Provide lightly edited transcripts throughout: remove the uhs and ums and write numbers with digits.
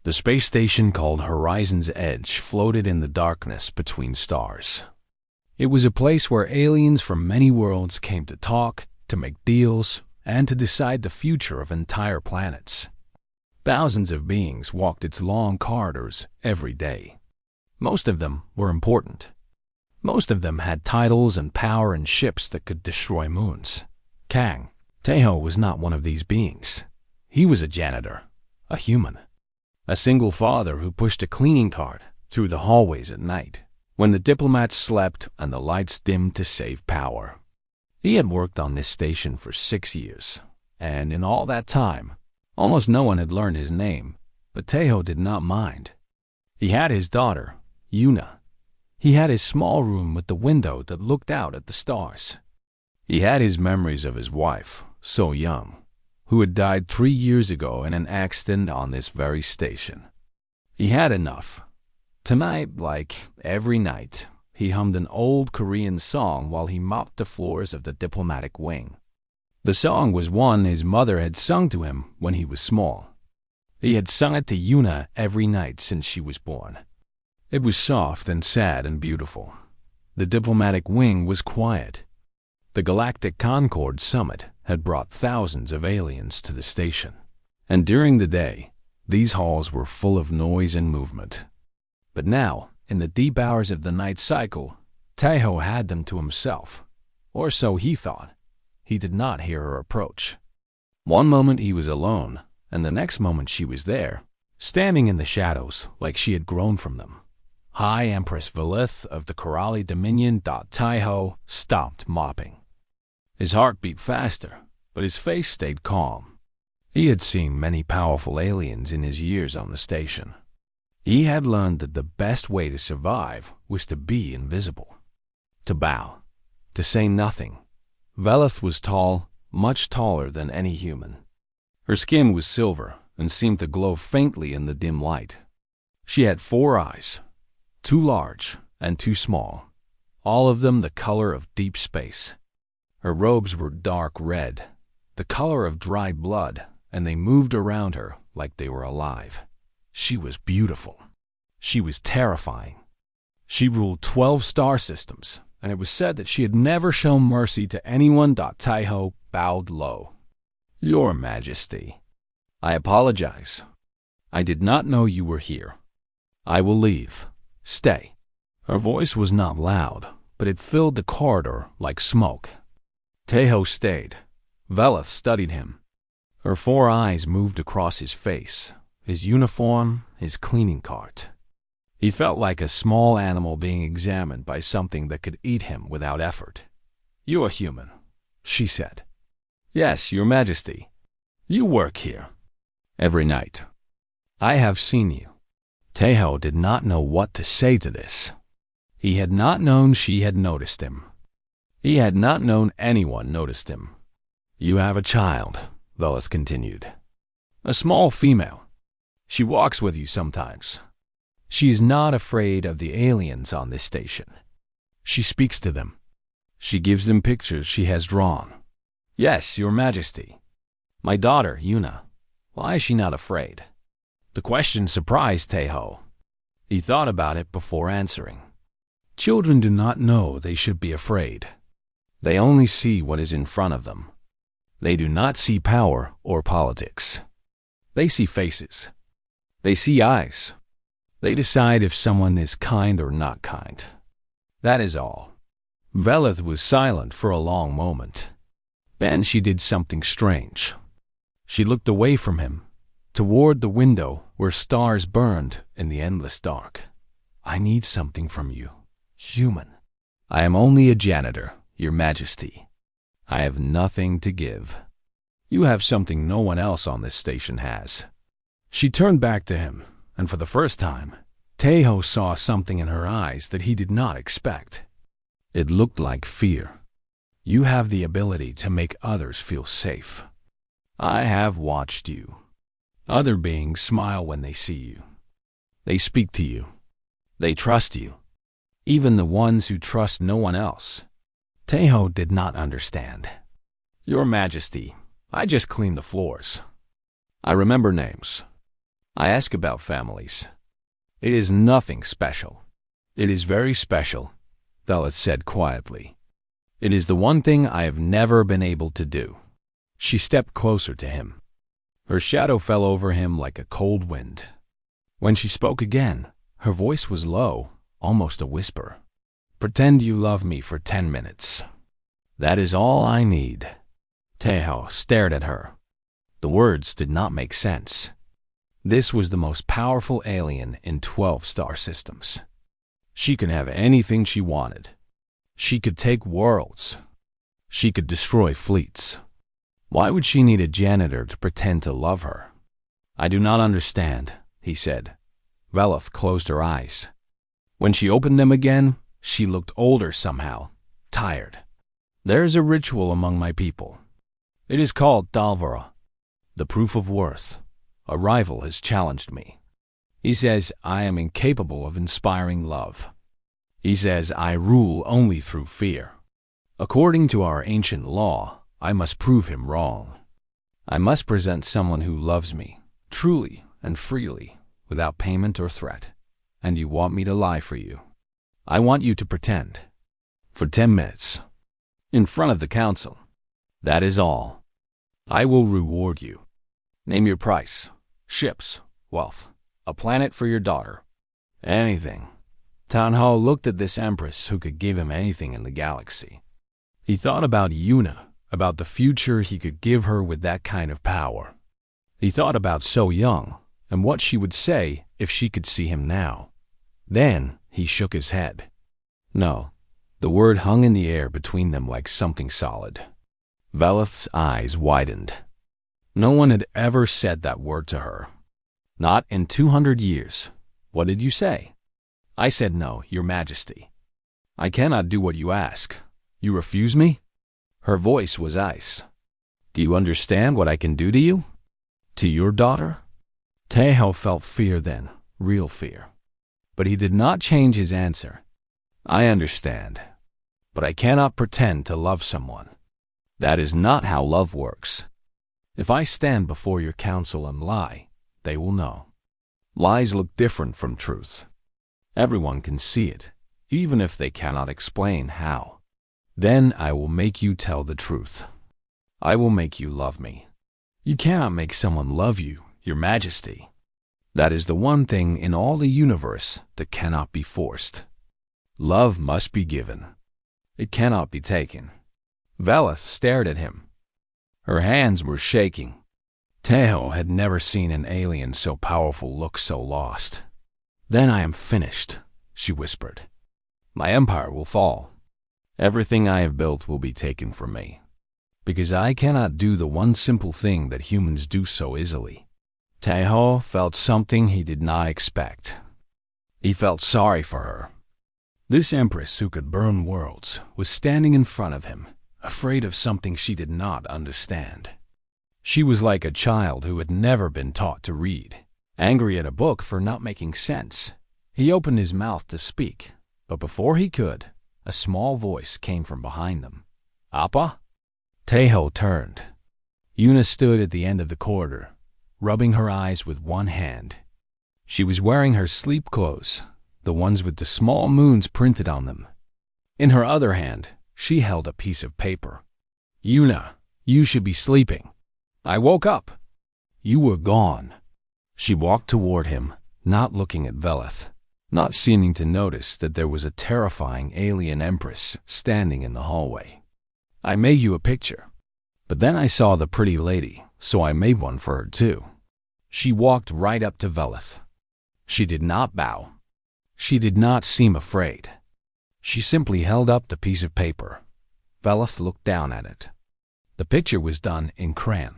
The space station called Horizon's Edge floated in the darkness between stars. It was a place where aliens from many worlds came to talk, to make deals, and to decide the future of entire planets. Thousands of beings walked its long corridors every day. Most of them were important. Most of them had titles and power and ships that could destroy moons. Kang, Teho was not one of these beings. He was a janitor, a human. A single father who pushed a cleaning cart through the hallways at night, when the diplomats slept and the lights dimmed to save power. He had worked on this station for 6 years, and in all that time, almost no one had learned his name, but Teho did not mind. He had his daughter, Yuna. He had his small room with the window that looked out at the stars. He had his memories of his wife, So Young, who had died 3 years ago in an accident on this very station. He had enough. Tonight, like every night, he hummed an old Korean song while he mopped the floors of the diplomatic wing. The song was one his mother had sung to him when he was small. He had sung it to Yuna every night since she was born. It was soft and sad and beautiful. The diplomatic wing was quiet. The Galactic Concord Summit had brought thousands of aliens to the station, and during the day, these halls were full of noise and movement. But now, in the deep hours of the night cycle, Teho had them to himself, or so he thought. He did not hear her approach. One moment he was alone, and the next moment she was there, standing in the shadows like she had grown from them. High Empress Valith of the Corelli Dominion. Teho stopped mopping. His heart beat faster, but his face stayed calm. He had seen many powerful aliens in his years on the station. He had learned that the best way to survive was to be invisible, to bow, to say nothing. Valith was tall, much taller than any human. Her skin was silver and seemed to glow faintly in the dim light. She had 4 eyes, 2 large and 2 small, all of them the color of deep space. Her robes were dark red, the color of dried blood, and they moved around her like they were alive. She was beautiful. She was terrifying. She ruled 12 star systems, and it was said that she had never shown mercy to anyone. Teho bowed low. Your Majesty, I apologize. I did not know you were here. I will leave. Stay. Her voice was not loud, but it filled the corridor like smoke. Teho stayed. Valith studied him. Her 4 eyes moved across his face, his uniform, his cleaning cart. He felt like a small animal being examined by something that could eat him without effort. You are human, she said. Yes, Your Majesty. You work here. Every night. I have seen you. Teho did not know what to say to this. He had not known she had noticed him. He had not known anyone noticed him. You have a child, Valith continued. A small female. She walks with you sometimes. She is not afraid of the aliens on this station. She speaks to them. She gives them pictures she has drawn. Yes, Your Majesty. My daughter, Yuna. Why is she not afraid? The question surprised Teho. He thought about it before answering. Children do not know they should be afraid. They only see what is in front of them. They do not see power or politics. They see faces. They see eyes. They decide if someone is kind or not kind. That is all. Valith was silent for a long moment. Then she did something strange. She looked away from him, toward the window where stars burned in the endless dark. I need something from you, human. I am only a janitor, Your Majesty. I have nothing to give. You have something no one else on this station has. She turned back to him, and for the first time, Teho saw something in her eyes that he did not expect. It looked like fear. You have the ability to make others feel safe. I have watched you. Other beings smile when they see you. They speak to you. They trust you. Even the ones who trust no one else. Teho did not understand. Your Majesty, I just cleaned the floors. I remember names. I ask about families. It is nothing special. It is very special, Velith said quietly. It is the one thing I have never been able to do. She stepped closer to him. Her shadow fell over him like a cold wind. When she spoke again, her voice was low, almost a whisper. Pretend you love me for 10 minutes. That is all I need. Tejo stared at her. The words did not make sense. This was the most powerful alien in 12 star systems. She could have anything she wanted. She could take worlds. She could destroy fleets. Why would she need a janitor to pretend to love her? I do not understand, he said. Velith closed her eyes. When she opened them again, she looked older somehow, tired. There is a ritual among my people. It is called Dalvara, the proof of worth. A rival has challenged me. He says I am incapable of inspiring love. He says I rule only through fear. According to our ancient law, I must prove him wrong. I must present someone who loves me, truly and freely, without payment or threat. And you want me to lie for you. I want you to pretend. For 10 minutes. In front of the council. That is all. I will reward you. Name your price. Ships, wealth, a planet for your daughter. Anything. Tanho looked at this empress who could give him anything in the galaxy. He thought about Yuna, about the future he could give her with that kind of power. He thought about So Young and what she would say if she could see him now. Then he shook his head. No, the word hung in the air between them like something solid. Velith's eyes widened. No one had ever said that word to her. Not in 200 years. What did you say? I said no, Your Majesty. I cannot do what you ask. You refuse me? Her voice was ice. Do you understand what I can do to you? To your daughter? Tejo felt fear then, real fear. But he did not change his answer. I understand. But I cannot pretend to love someone. That is not how love works. If I stand before your council and lie, they will know. Lies look different from truth. Everyone can see it, even if they cannot explain how. Then I will make you tell the truth. I will make you love me. You cannot make someone love you, Your Majesty. That is the one thing in all the universe that cannot be forced. Love must be given. It cannot be taken. Velith stared at him. Her hands were shaking. Tejo had never seen an alien so powerful look so lost. Then I am finished, she whispered. My empire will fall. Everything I have built will be taken from me. Because I cannot do the one simple thing that humans do so easily. Tejo felt something he did not expect. He felt sorry for her. This empress who could burn worlds was standing in front of him, afraid of something she did not understand. She was like a child who had never been taught to read, angry at a book for not making sense. He opened his mouth to speak, but before he could, a small voice came from behind them. Appa? Tejo turned. Yuna stood at the end of the corridor, rubbing her eyes with one hand. She was wearing her sleep clothes, the ones with the small moons printed on them. In her other hand, she held a piece of paper. Yuna, you should be sleeping. I woke up. You were gone. She walked toward him, not looking at Velith, not seeming to notice that there was a terrifying alien empress standing in the hallway. I made you a picture. But then I saw the pretty lady, so I made one for her too. She walked right up to Velith. She did not bow. She did not seem afraid. She simply held up the piece of paper. Velith looked down at it. The picture was done in crayon.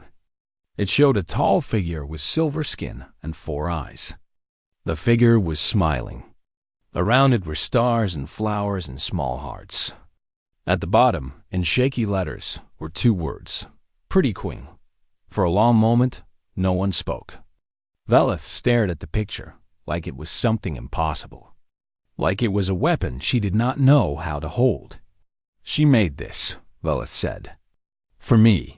It showed a tall figure with silver skin and 4 eyes. The figure was smiling. Around it were stars and flowers and small hearts. At the bottom, in shaky letters, were 2 words, Pretty Queen. For a long moment, no one spoke. Velith stared at the picture like it was something impossible. Like it was a weapon she did not know how to hold. She made this, Velith said. For me.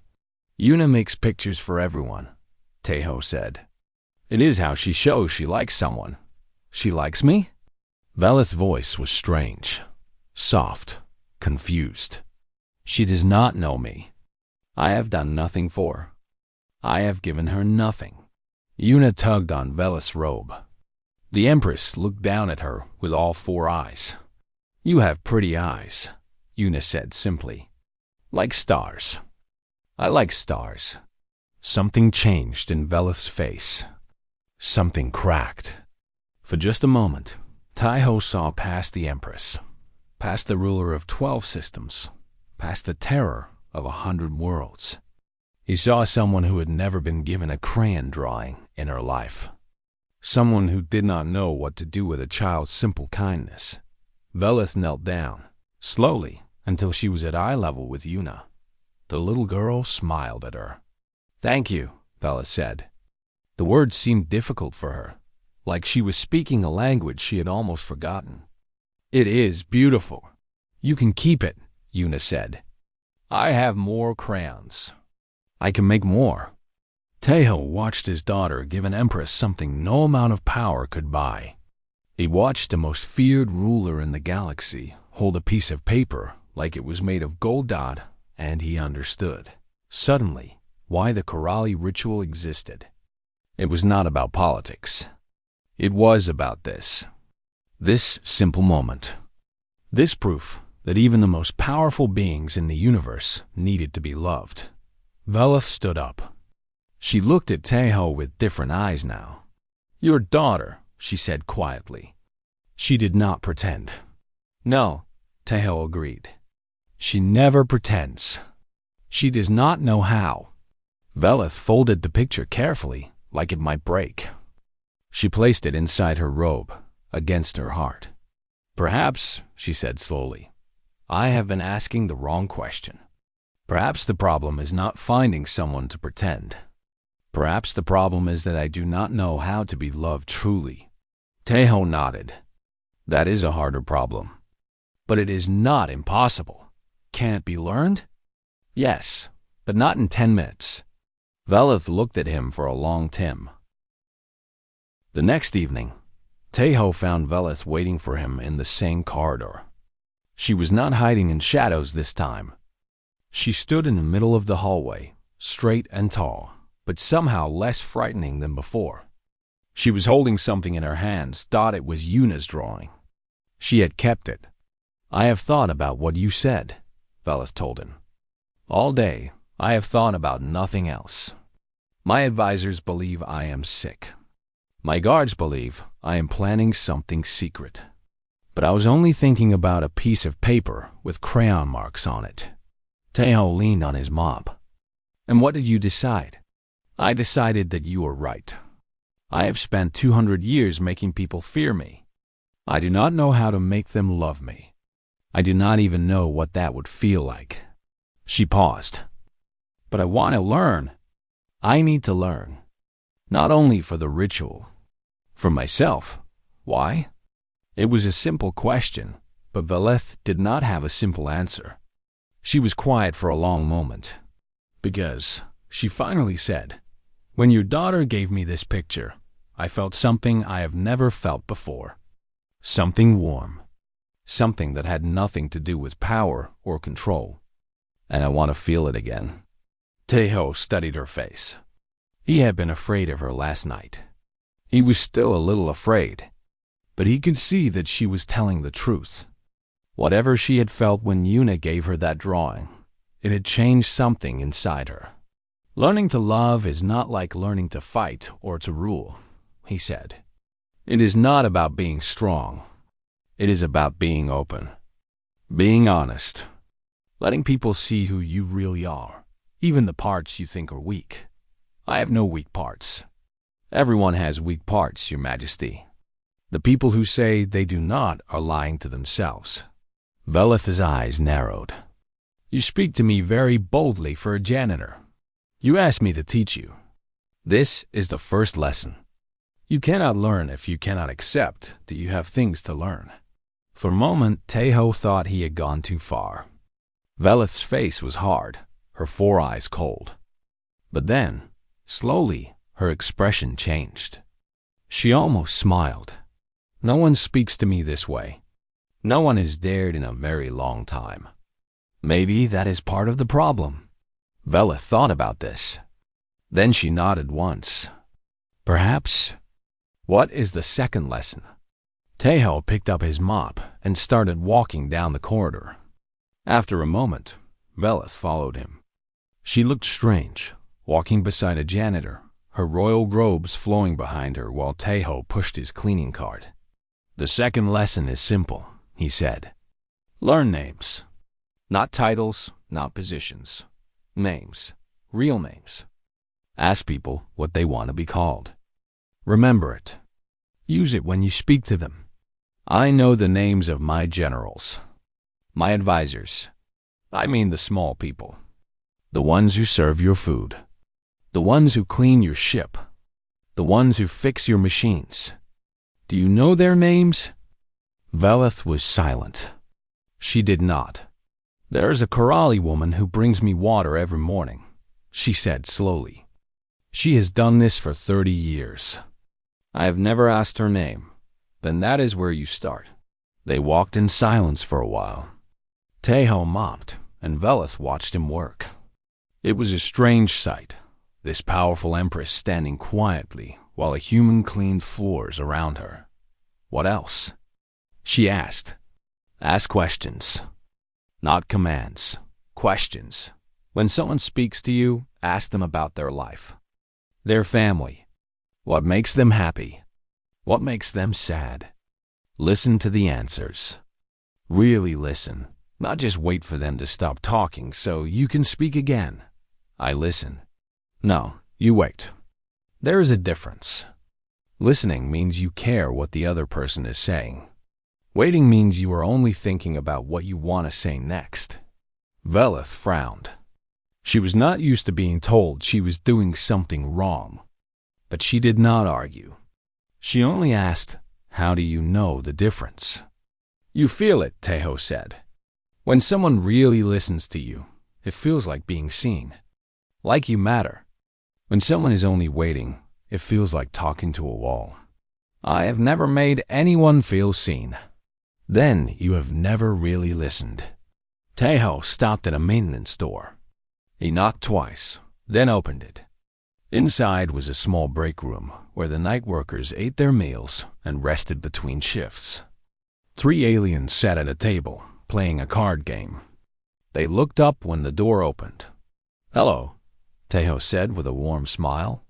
Yuna makes pictures for everyone, Tejo said. It is how she shows she likes someone. She likes me? Veleth's voice was strange, soft, confused. She does not know me. I have done nothing for her. I have given her nothing. Yuna tugged on Veleth's robe. The Empress looked down at her with all four eyes. You have pretty eyes, Yuna said simply. Like stars. I like stars. Something changed in Veleth's face. Something cracked. For just a moment, Taiho saw past the Empress, past the ruler of 12 systems, past the terror of 100 worlds. He saw someone who had never been given a crayon drawing in her life. Someone who did not know what to do with a child's simple kindness. Veleth knelt down, slowly, until she was at eye level with Yuna. The little girl smiled at her. Thank you, Veleth said. The words seemed difficult for her, like she was speaking a language she had almost forgotten. It is beautiful. You can keep it, Yuna said. I have more crayons. I can make more. Taiho watched his daughter give an empress something no amount of power could buy. He watched the most feared ruler in the galaxy hold a piece of paper like it was made of gold dot, and he understood, suddenly, why the Corrali ritual existed. It was not about politics. It was about this. This simple moment. This proof that even the most powerful beings in the universe needed to be loved. Veleth stood up. She looked at Taiho with different eyes now. Your daughter, she said quietly. She did not pretend. No, Taiho agreed. She never pretends. She does not know how. Veleth folded the picture carefully, like it might break. She placed it inside her robe, against her heart. Perhaps, she said slowly, I have been asking the wrong question. Perhaps the problem is not finding someone to pretend. Perhaps the problem is that I do not know how to be loved truly. Taiho nodded. That is a harder problem. But it is not impossible. Can it be learned? Yes, but not in 10 minutes. Veleth looked at him for a long time. The next evening, Taiho found Veleth waiting for him in the same corridor. She was not hiding in shadows this time. She stood in the middle of the hallway, straight and tall, but somehow less frightening than before. She was holding something in her hands, thought it was Yuna's drawing. She had kept it. I have thought about what you said, Veleth told him. All day, I have thought about nothing else. My advisors believe I am sick. My guards believe I am planning something secret. But I was only thinking about a piece of paper with crayon marks on it. Taiho leaned on his mop. And what did you decide? I decided that you were right. I have spent 200 years making people fear me. I do not know how to make them love me. I do not even know what that would feel like. She paused. But I want to learn. I need to learn. Not only for the ritual. For myself. Why? It was a simple question, but Veleth did not have a simple answer. She was quiet for a long moment. Because, she finally said, when your daughter gave me this picture, I felt something I have never felt before. Something warm. Something that had nothing to do with power or control. And I want to feel it again. Taiho studied her face. He had been afraid of her last night. He was still a little afraid, but he could see that she was telling the truth. Whatever she had felt when Yuna gave her that drawing, it had changed something inside her. Learning to love is not like learning to fight or to rule, he said. It is not about being strong. It is about being open, being honest, letting people see who you really are, even the parts you think are weak. I have no weak parts. Everyone has weak parts, Your Majesty. The people who say they do not are lying to themselves. Veleth's eyes narrowed. You speak to me very boldly for a janitor. You asked me to teach you. This is the first lesson. You cannot learn if you cannot accept that you have things to learn. For a moment, Taiho thought he had gone too far. Veleth's face was hard, her four eyes cold. But then, slowly, her expression changed. She almost smiled. No one speaks to me this way. No one has dared in a very long time. Maybe that is part of the problem. Vela thought about this. Then she nodded once. Perhaps. What is the second lesson? Tejo picked up his mop and started walking down the corridor. After a moment, Velith followed him. She looked strange, walking beside a janitor, her royal robes flowing behind her while Tejo pushed his cleaning cart. The second lesson is simple, he said. Learn names. Not titles, not positions. Names. Real names. Ask people what they want to be called. Remember it. Use it when you speak to them. I know the names of my generals, my advisors. I mean the small people. The ones who serve your food. The ones who clean your ship. The ones who fix your machines. Do you know their names? Velith was silent. She did not. There is a Korali woman who brings me water every morning, she said slowly. She has done this for 30 years. I have never asked her name. Then that is where you start. They walked in silence for a while. Tejo mopped, and Velith watched him work. It was a strange sight, this powerful empress standing quietly while a human cleaned floors around her. What else? She asked. Ask questions. Not commands. Questions. When someone speaks to you, ask them about their life. Their family. What makes them happy? What makes them sad? Listen to the answers. Really listen, not just wait for them to stop talking so you can speak again. I listen. No, you wait. There is a difference. Listening means you care what the other person is saying. Waiting means you are only thinking about what you want to say next. Velith frowned. She was not used to being told she was doing something wrong. But she did not argue. She only asked, how do you know the difference? You feel it, Tejo said. When someone really listens to you, it feels like being seen. Like you matter. When someone is only waiting, it feels like talking to a wall. I have never made anyone feel seen. Then you have never really listened. Tejo stopped at a maintenance door. He knocked twice, then opened it. Inside was a small break room where the night workers ate their meals and rested between shifts. 3 aliens sat at a table, playing a card game. They looked up when the door opened. Hello, Tejo said with a warm smile.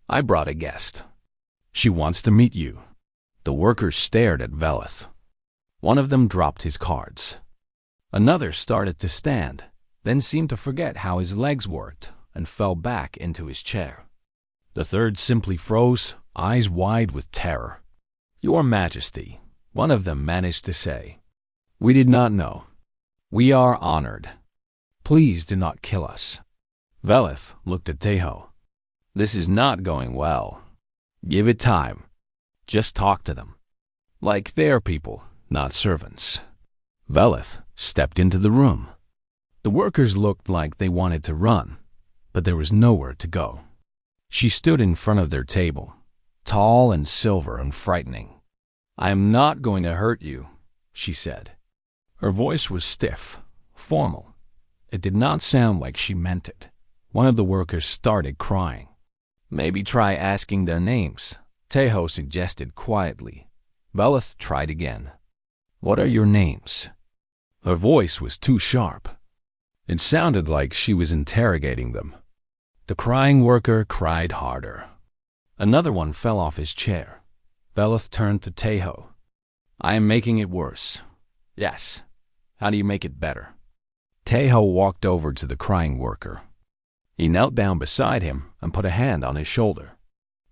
I brought a guest. She wants to meet you. The workers stared at Velith. One of them dropped his cards. Another started to stand, then seemed to forget how his legs worked and fell back into his chair. The third simply froze, eyes wide with terror. Your Majesty, one of them managed to say. We did not know. We are honored. Please do not kill us. Velith looked at Tejo. This is not going well. Give it time. Just talk to them. Like they are people, not servants. Velith stepped into the room. The workers looked like they wanted to run, but there was nowhere to go. She stood in front of their table, tall and silver and frightening. I am not going to hurt you, she said. Her voice was stiff, formal. It did not sound like she meant it. One of the workers started crying. Maybe try asking their names, Tejo suggested quietly. Velith tried again. What are your names? Her voice was too sharp. It sounded like she was interrogating them. The crying worker cried harder. Another one fell off his chair. Velith turned to Tejo. I am making it worse. Yes. How do you make it better? Tejo walked over to the crying worker. He knelt down beside him and put a hand on his shoulder.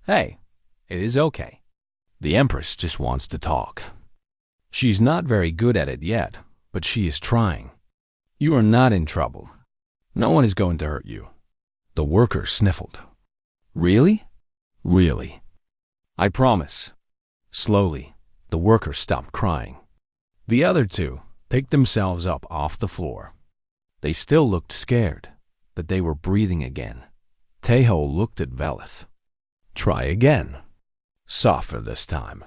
Hey, it is okay. The Empress just wants to talk. She's not very good at it yet, but she is trying. You are not in trouble. No one is going to hurt you. The worker sniffled. Really? Really. I promise. Slowly, the worker stopped crying. The other two picked themselves up off the floor. They still looked scared, but they were breathing again. Tejo looked at Velith. Try again. Softer this time.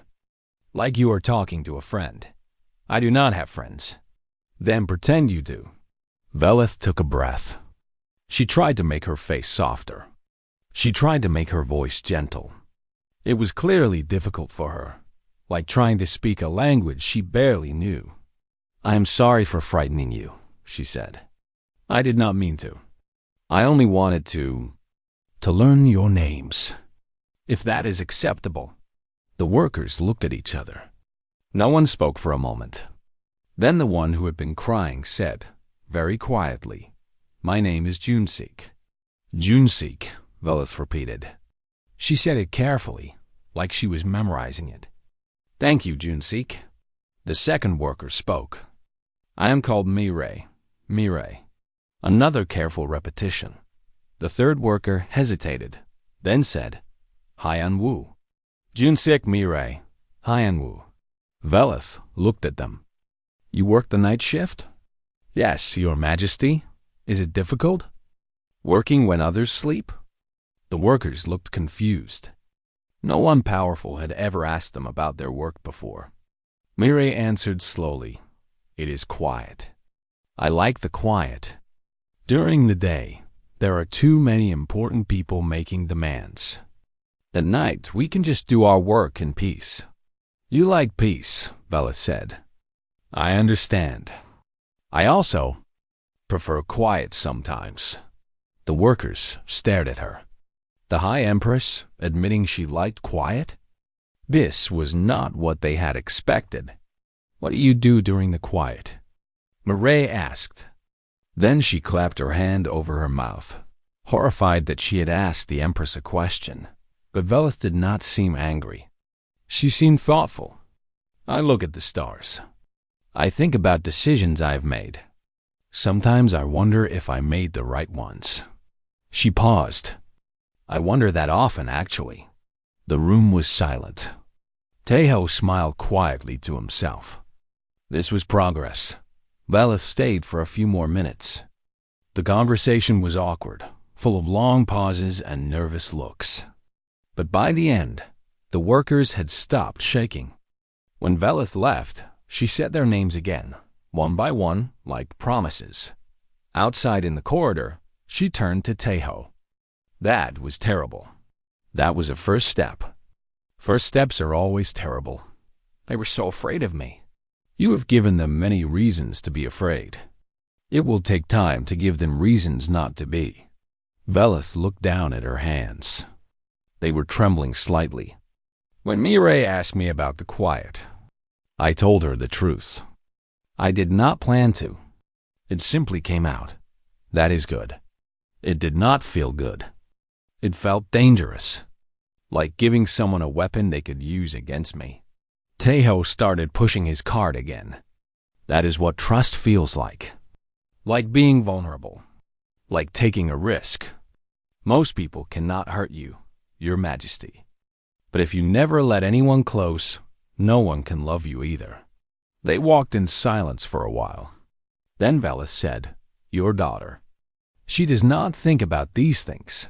Like you are talking to a friend. I do not have friends. Then pretend you do. Velith took a breath. She tried to make her face softer. She tried to make her voice gentle. It was clearly difficult for her, like trying to speak a language she barely knew. I am sorry for frightening you, she said. I did not mean to. I only wanted to learn your names. If that is acceptable. The workers looked at each other. No one spoke for a moment. Then the one who had been crying said, very quietly, My name is Juneseek. Juneseek, Velith repeated. She said it carefully, like she was memorizing it. Thank you, Juneseek. The second worker spoke. I am called Mirai. Mirai. Another careful repetition. The third worker hesitated, then said, Hyan-Wu. Juneseek Mirai. Hyan-Wu. Velith looked at them. You work the night shift? Yes, Your Majesty. Is it difficult? Working when others sleep? The workers looked confused. No one powerful had ever asked them about their work before. Mirai answered slowly, It is quiet. I like the quiet. During the day, there are too many important people making demands. At night, we can just do our work in peace. You like peace, Velith said. I understand. I also prefer quiet sometimes. The workers stared at her. The High Empress admitting she liked quiet? This was not what they had expected. What do you do during the quiet? Mirai asked. Then she clapped her hand over her mouth, horrified that she had asked the Empress a question. But Velith did not seem angry. She seemed thoughtful. I look at the stars. I think about decisions I've made. Sometimes I wonder if I made the right ones. She paused. I wonder that often, actually. The room was silent. Tejo smiled quietly to himself. This was progress. Velith stayed for a few more minutes. The conversation was awkward, full of long pauses and nervous looks. But by the end, the workers had stopped shaking. When Velith left, she said their names again, one by one, like promises. Outside in the corridor, she turned to Tejo. That was terrible. That was a first step. First steps are always terrible. They were so afraid of me. You have given them many reasons to be afraid. It will take time to give them reasons not to be. Velith looked down at her hands. They were trembling slightly. When Mirai asked me about the quiet, I told her the truth. I did not plan to. It simply came out. That is good. It did not feel good. It felt dangerous, like giving someone a weapon they could use against me. Tejo started pushing his cart again. That is what trust feels like being vulnerable, like taking a risk. Most people cannot hurt you, Your Majesty. But if you never let anyone close, no one can love you either. They walked in silence for a while. Then Velith said, Your daughter. She does not think about these things.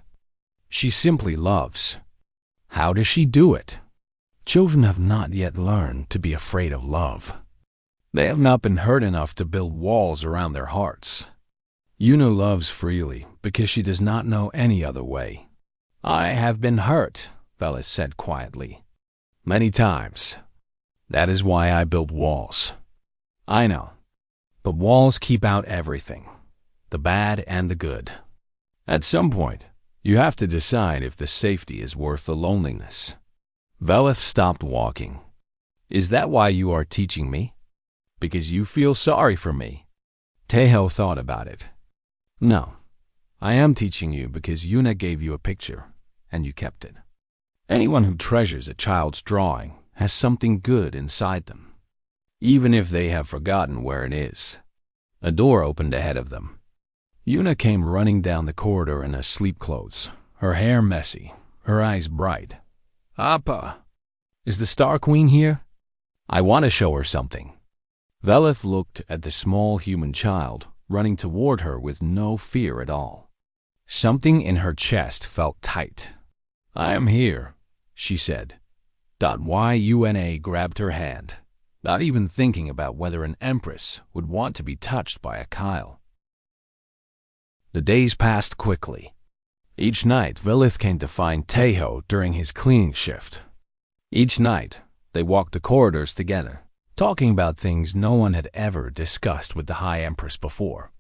She simply loves. How does she do it? Children have not yet learned to be afraid of love. They have not been hurt enough to build walls around their hearts. Yuna loves freely because she does not know any other way. I have been hurt, Velith said quietly. Many times. That is why I build walls. I know. But walls keep out everything, the bad and the good. At some point, you have to decide if the safety is worth the loneliness. Velith stopped walking. Is that why you are teaching me? Because you feel sorry for me? Tejo thought about it. No, I am teaching you because Yuna gave you a picture, and you kept it. Anyone who treasures a child's drawing has something good inside them, even if they have forgotten where it is. A door opened ahead of them. Yuna came running down the corridor in her sleep clothes, her hair messy, her eyes bright. Appa, is the Star Queen here? I want to show her something. Velith looked at the small human child running toward her with no fear at all. Something in her chest felt tight. I am here, she said. Yuna grabbed her hand, not even thinking about whether an empress would want to be touched by a Kyle. The days passed quickly. Each night, Velith came to find Tejo during his cleaning shift. Each night, they walked the corridors together, talking about things no one had ever discussed with the High Empress before.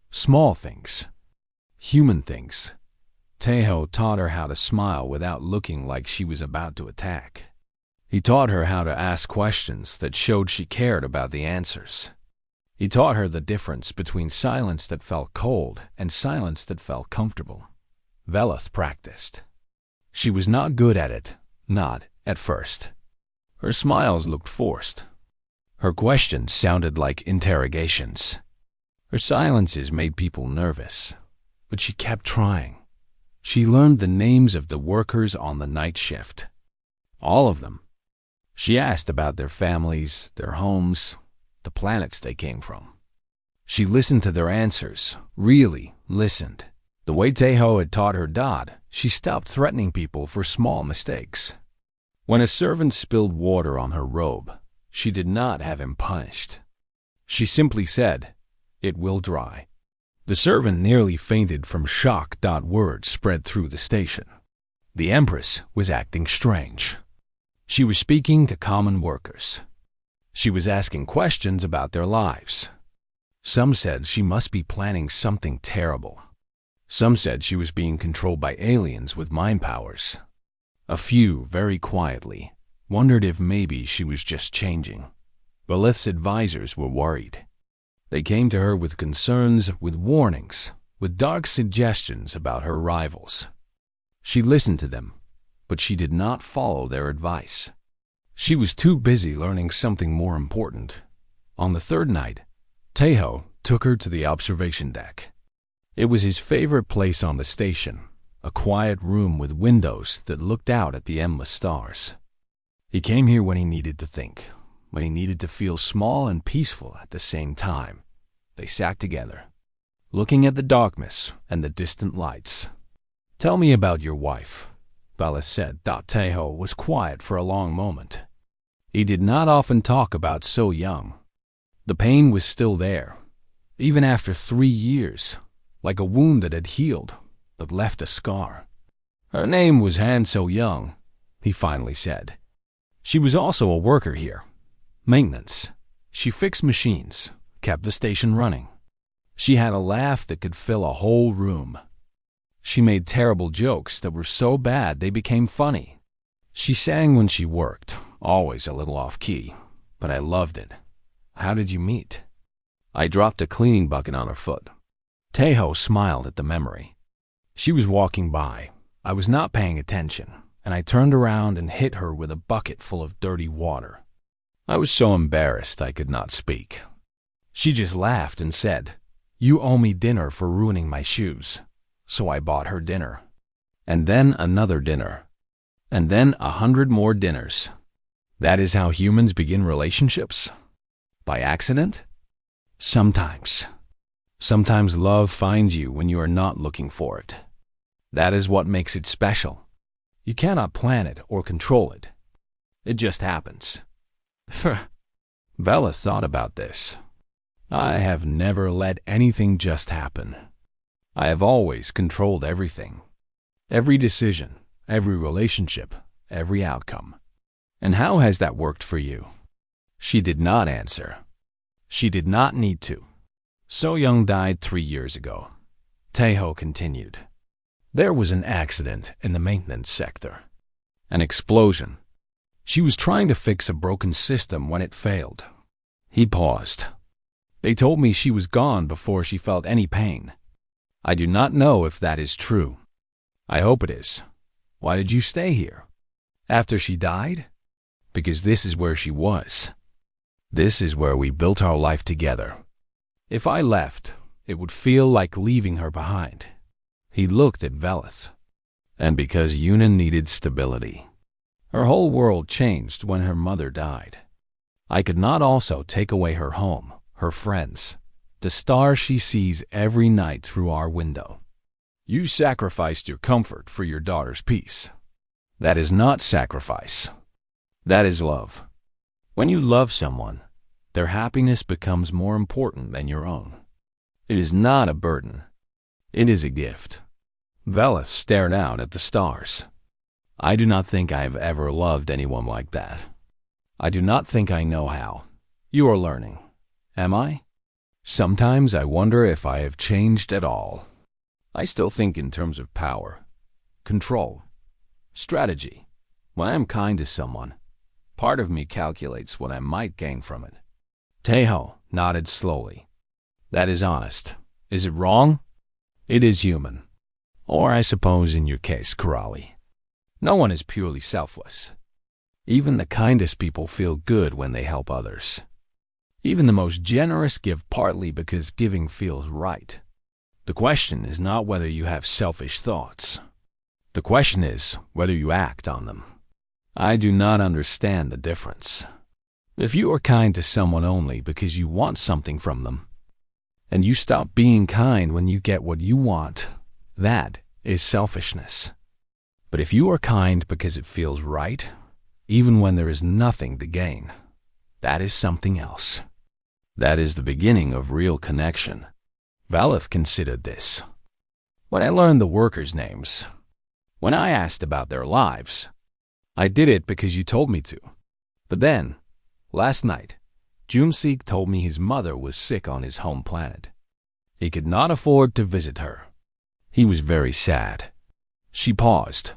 Small things. Human things. Tejo taught her how to smile without looking like she was about to attack. He taught her how to ask questions that showed she cared about the answers. He taught her the difference between silence that felt cold and silence that felt comfortable. Velith practiced. She was not good at it, not at first. Her smiles looked forced. Her questions sounded like interrogations. Her silences made people nervous, but she kept trying. She learned the names of the workers on the night shift. All of them. She asked about their families, their homes, the planets they came from. She listened to their answers, really listened. The way Tejo had taught her Dad, she stopped threatening people for small mistakes. When a servant spilled water on her robe, she did not have him punished. She simply said, "It will dry." The servant nearly fainted from shock. Words spread through the station. The Empress was acting strange. She was speaking to common workers. She was asking questions about their lives. Some said she must be planning something terrible. Some said she was being controlled by aliens with mind powers. A few, very quietly, wondered if maybe she was just changing. Velith's advisors were worried. They came to her with concerns, with warnings, with dark suggestions about her rivals. She listened to them, but she did not follow their advice. She was too busy learning something more important. On the third night, Tejo took her to the observation deck. It was his favorite place on the station, a quiet room with windows that looked out at the endless stars. He came here when he needed to think, when he needed to feel small and peaceful at the same time. They sat together, looking at the darkness and the distant lights. "Tell me about your wife," Velith said. Tejo was quiet for a long moment. He did not often talk about so young. The pain was still there, even after 3 years, like a wound that had healed but left a scar. "Her name was Han So Young," he finally said. "She was also a worker here. Maintenance. She fixed machines, kept the station running. She had a laugh that could fill a whole room. She made terrible jokes that were so bad they became funny. She sang when she worked, always a little off-key, but I loved it. How did you meet?" I dropped a cleaning bucket on her foot. Tejo smiled at the memory. She was walking by. I was not paying attention, and I turned around and hit her with a bucket full of dirty water. I was so embarrassed I could not speak. She just laughed and said, "You owe me dinner for ruining my shoes." So I bought her dinner. And then another dinner. And then 100 more dinners. That is how humans begin relationships? By accident? Sometimes. Sometimes love finds you when you are not looking for it. That is what makes it special. You cannot plan it or control it. It just happens. Velith thought about this. I have never let anything just happen. I have always controlled everything. Every decision, every relationship, every outcome. And how has that worked for you? She did not answer. She did not need to. So Young died 3 years ago. Tejo continued. There was an accident in the maintenance sector. An explosion. She was trying to fix a broken system when it failed. He paused. They told me she was gone before she felt any pain. I do not know if that is true. I hope it is. Why did you stay here? After she died? Because this is where she was. This is where we built our life together. If I left, it would feel like leaving her behind. He looked at Velith. And because Yuna needed stability. Her whole world changed when her mother died. I could not also take away her home, her friends, the stars she sees every night through our window. You sacrificed your comfort for your daughter's peace. That is not sacrifice. That is love. When you love someone, their happiness becomes more important than your own. It is not a burden. It is a gift. Vela stared out at the stars. I do not think I have ever loved anyone like that. I do not think I know how. You are learning. Am I? Sometimes I wonder if I have changed at all. I still think in terms of power, control, strategy. When I am kind to someone, part of me calculates what I might gain from it. Tejo nodded slowly. That is honest. Is it wrong? It is human. Or I suppose in your case, Corrali. No one is purely selfless. Even the kindest people feel good when they help others. Even the most generous give partly because giving feels right. The question is not whether you have selfish thoughts. The question is whether you act on them. I do not understand the difference. If you are kind to someone only because you want something from them, and you stop being kind when you get what you want, that is selfishness. But if you are kind because it feels right, even when there is nothing to gain, that is something else. That is the beginning of real connection. Valeth considered this. When I learned the workers' names, when I asked about their lives, I did it because you told me to. But then, last night, Jumseek told me his mother was sick on his home planet. He could not afford to visit her. He was very sad. She paused.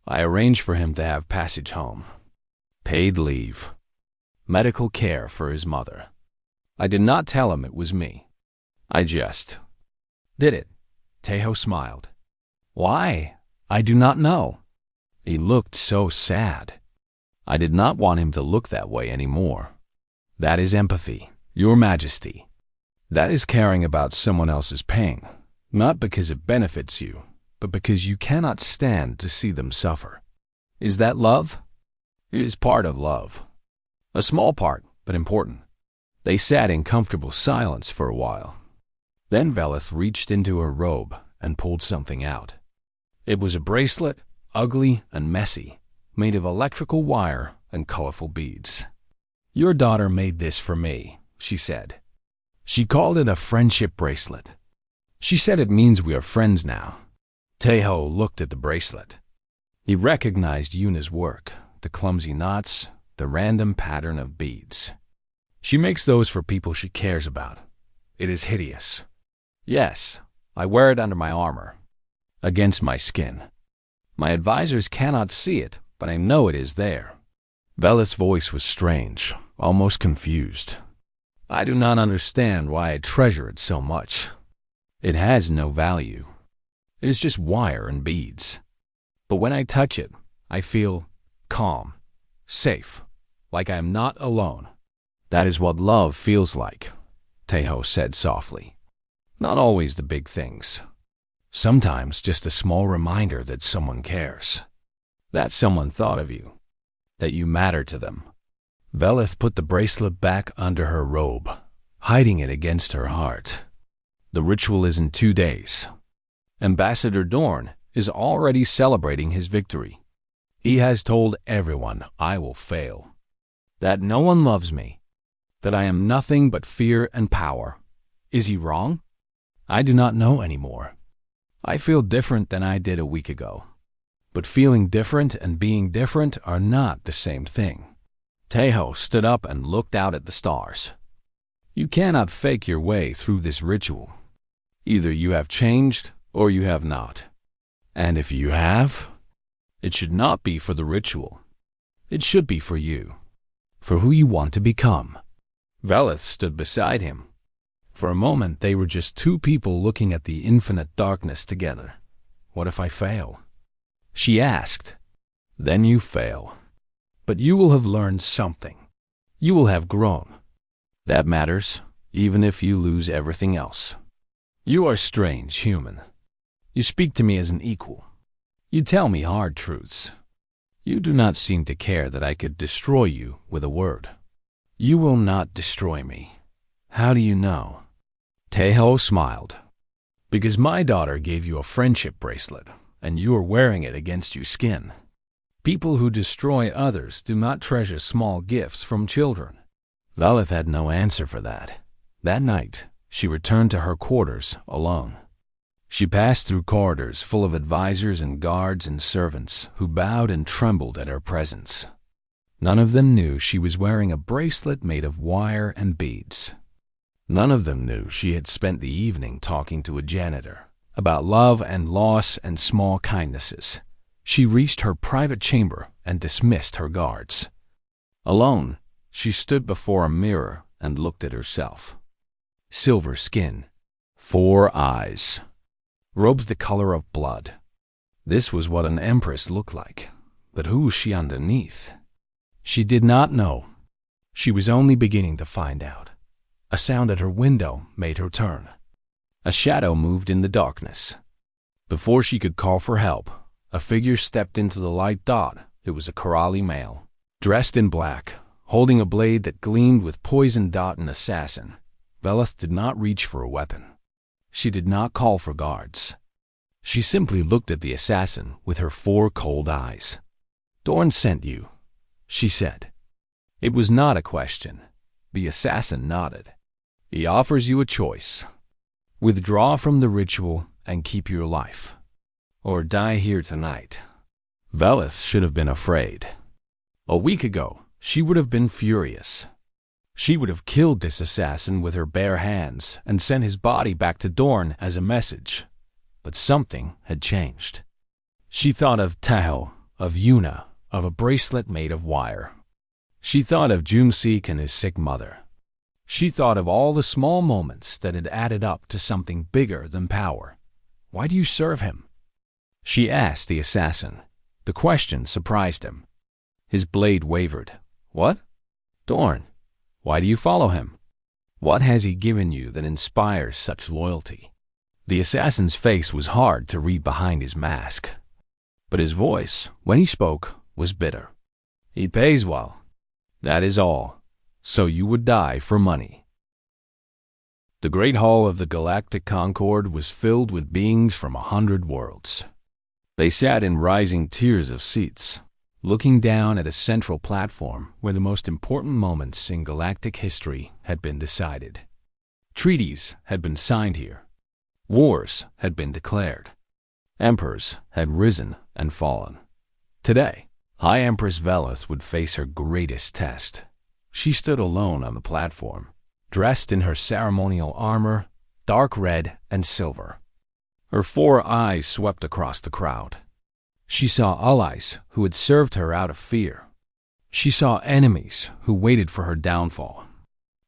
I arranged for him to have passage home. Paid leave. Medical care for his mother. I did not tell him it was me. I just did it. Tejo smiled. Why? I do not know. He looked so sad. I did not want him to look that way anymore. That is empathy, Your Majesty. That is caring about someone else's pain, not because it benefits you, but because you cannot stand to see them suffer. Is that love? It is part of love. A small part, but important. They sat in comfortable silence for a while. Then Veleth reached into her robe and pulled something out. It was a bracelet, ugly and messy, made of electrical wire and colorful beads. Your daughter made this for me, she said. She called it a friendship bracelet. She said it means we are friends now. Tejo looked at the bracelet. He recognized Yuna's work, the clumsy knots, the random pattern of beads. She makes those for people she cares about. It is hideous. Yes, I wear it under my armor, against my skin. My advisors cannot see it, but I know it is there. Veleth's voice was strange, almost confused. I do not understand why I treasure it so much. It has no value. It is just wire and beads. But when I touch it, I feel calm, safe, like I am not alone. That is what love feels like, Tejo said softly. Not always the big things. Sometimes just a small reminder that someone cares. That someone thought of you. That you matter to them. Veleth put the bracelet back under her robe, hiding it against her heart. The ritual is in 2 days. Ambassador Dorn is already celebrating his victory. He has told everyone I will fail. That no one loves me. That I am nothing but fear and power. Is he wrong? I do not know anymore. I feel different than I did a week ago. But feeling different and being different are not the same thing. Tejo stood up and looked out at the stars. You cannot fake your way through this ritual. Either you have changed or you have not. And if you have, it should not be for the ritual. It should be for you, for who you want to become. Veleth stood beside him. For a moment they were just two people looking at the infinite darkness together. What if I fail? She asked. Then you fail. But you will have learned something. You will have grown. That matters, even if you lose everything else. You are strange, human. You speak to me as an equal. You tell me hard truths. You do not seem to care that I could destroy you with a word. You will not destroy me. How do you know? Tejo smiled. Because my daughter gave you a friendship bracelet, and you are wearing it against your skin. People who destroy others do not treasure small gifts from children. Velith had no answer for that. That night, she returned to her quarters alone. She passed through corridors full of advisors and guards and servants who bowed and trembled at her presence. None of them knew she was wearing a bracelet made of wire and beads. None of them knew she had spent the evening talking to a janitor about love and loss and small kindnesses. She reached her private chamber and dismissed her guards. Alone, she stood before a mirror and looked at herself. Silver skin, 4 eyes, robes the color of blood. This was what an empress looked like, but who was she underneath? She did not know. She was only beginning to find out. A sound at her window made her turn. A shadow moved in the darkness. Before she could call for help, a figure stepped into the light dot. It was a Corrali male, dressed in black, holding a blade that gleamed with poison dot and assassin. Velith did not reach for a weapon. She did not call for guards. She simply looked at the assassin with her 4 cold eyes. "Dorn sent you," she said. It was not a question. The assassin nodded. "He offers you a choice. Withdraw from the ritual and keep your life, or die here tonight." Velith should have been afraid. A week ago, she would have been furious. She would have killed this assassin with her bare hands and sent his body back to Dorn as a message. But something had changed. She thought of Tahoe, of Yuna, of a bracelet made of wire. She thought of Jumseek and his sick mother. She thought of all the small moments that had added up to something bigger than power. "Why do you serve him?" She asked the assassin. The question surprised him. His blade wavered. "What? Dorn, why do you follow him? What has he given you that inspires such loyalty?" The assassin's face was hard to read behind his mask, but his voice, when he spoke, was bitter. "He pays well. That is all. So you would die for money." The great hall of the Galactic Concord was filled with beings from 100 worlds. They sat in rising tiers of seats, looking down at a central platform where the most important moments in galactic history had been decided. Treaties had been signed here. Wars had been declared. Emperors had risen and fallen. Today, High Empress Velith would face her greatest test. She stood alone on the platform, dressed in her ceremonial armor, dark red and silver. Her 4 eyes swept across the crowd. She saw allies who had served her out of fear. She saw enemies who waited for her downfall.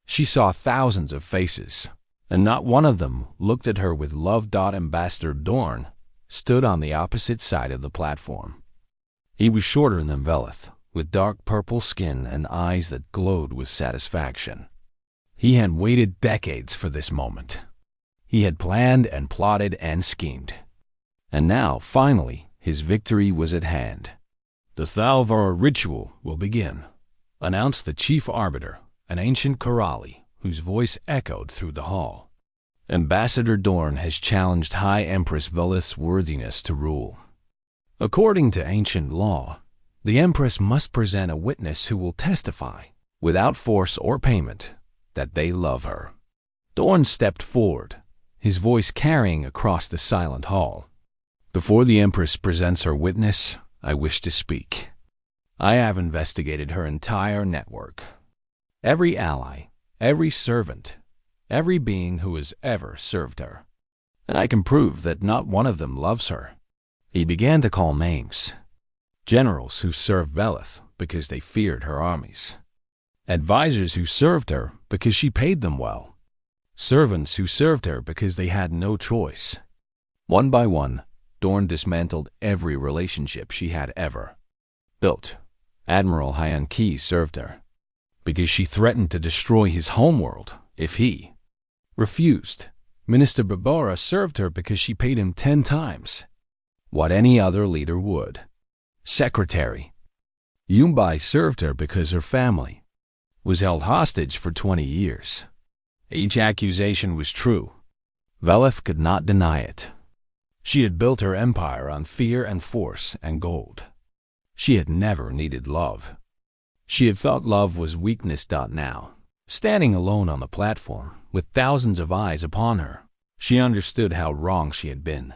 She saw thousands of faces, and not one of them looked at her with love. Ambassador Dorn stood on the opposite side of the platform. He was shorter than Velith, with dark purple skin and eyes that glowed with satisfaction. He had waited decades for this moment. He had planned and plotted and schemed. And now, finally, his victory was at hand. "The Thalvar ritual will begin," announced the chief arbiter, an ancient Corrali, whose voice echoed through the hall. "Ambassador Dorn has challenged High Empress Velith's worthiness to rule. According to ancient law, the Empress must present a witness who will testify, without force or payment, that they love her." Dorn stepped forward, his voice carrying across the silent hall. "Before the Empress presents her witness, I wish to speak. I have investigated her entire network. Every ally, every servant, every being who has ever served her. And I can prove that not one of them loves her." He began to call names. Generals who served Velith because they feared her armies. Advisors who served her because she paid them well. Servants who served her because they had no choice. One by one, Dorn dismantled every relationship she had ever built. Admiral Hyan-Ki served her because she threatened to destroy his homeworld if he refused. Minister Babora served her because she paid him 10 times what any other leader would. Secretary Yumbai served her because her family was held hostage for 20 years. Each accusation was true. Velith could not deny it. She had built her empire on fear and force and gold. She had never needed love. She had felt love was weakness. Now, standing alone on the platform, with thousands of eyes upon her, she understood how wrong she had been.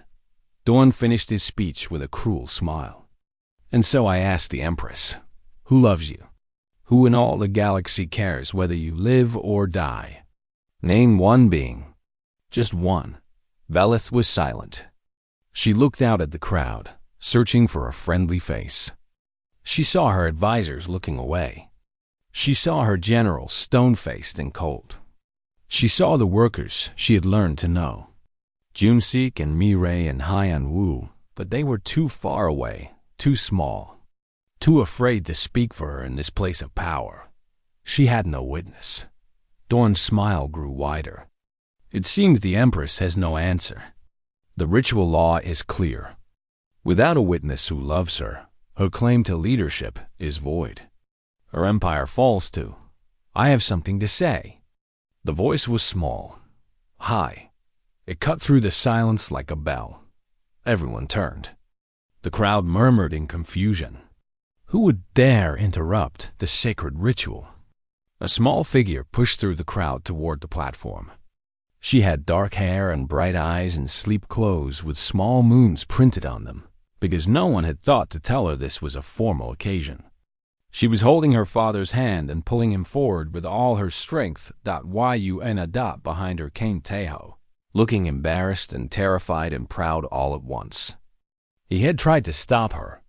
Dorn finished his speech with a cruel smile. And so I asked the Empress, who loves you? Who in all the galaxy cares whether you live or die? Name one being. Just one. Velith was silent. She looked out at the crowd, searching for a friendly face. She saw her advisors looking away. She saw her generals stone-faced and cold. She saw the workers she had learned to know. Jumsik and Mirai and Hyan Wu, but they were too far away, too small, too afraid to speak for her in this place of power. She had no witness. Dorn's smile grew wider. It seems the Empress has no answer. The ritual law is clear. Without a witness who loves her, her claim to leadership is void. Her empire falls to, I have something to say. The voice was small, high. It cut through the silence like a bell. Everyone turned. The crowd murmured in confusion. Who would dare interrupt the sacred ritual? A small figure pushed through the crowd toward the platform. She had dark hair and bright eyes and sleek clothes with small moons printed on them, because no one had thought to tell her this was a formal occasion. She was holding her father's hand and pulling him forward with all her strength. Yuna behind her came Teho, looking embarrassed and terrified and proud all at once. He had tried to stop her.